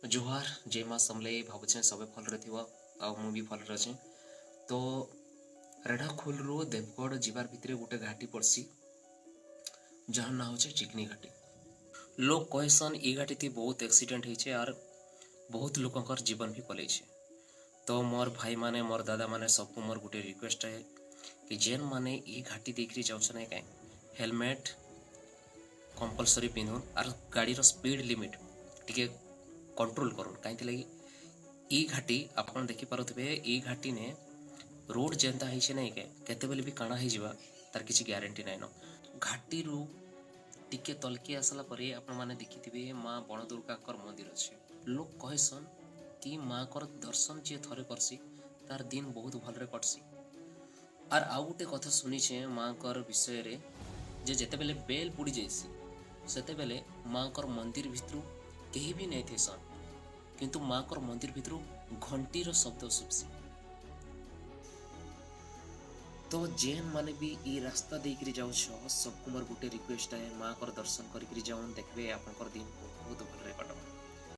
जोहार जय माँ समले भावुचे सबे भलरे थिबो आ मु भी भलरे अछि। तो रेढ़ाखोल रो देवगढ़ जीवार भितरे गोटे घाटी पड़सी जहाँ ना होचे चिकनी घाटी। लोग कहसन ई घाटी थी बहुत एक्सीडेंट होइछे आर बहुत लोकंकर जीवन भी पलैछे। तो मोर भाई माने मोर दादा माने सबको मोर गोटे रिक्वेस्ट है कि जेन माने ई घाटी देखरी जाउछन है हेलमेट कंपलसरी पिंधुन आर गाड़ी रो स्पीड लिमिट टिके कंट्रोल करूँ कहीं ई घाटी आपन देखि पारुथिबे ई घाटी ने रोड जेंता हिचे नहीं केते बेले भी काणा ही जिबा तार किछि ग्यारंटी नहीं न। घाटी रू टिके तलके आसला परे आपण माने देखिथिबे मां बण दुर्गाकर मंदिर अछि। लोग कहसन कि मां कर दर्शन जे थरे करसी तार दिन बहुत भलरे कटसी। आर आउ गोटे कथा सुनिछे मां कर विषय रे जे जेते बेले बेल पुड़ी जाइसी सेते बेले मां कर मंदिर भितरु केही भी नहीं थेसन किंतु मां कर मंदिर भितरु घंटीर शब्द सुबसी। तो जेन माने भी ई रास्ता देकरी जाउ सबको मोर गोटे रिक्वेस्ट है मां कर दर्शन करिकरी जाउन देखबे आपनकर दिन बहुत भलरे कटबा।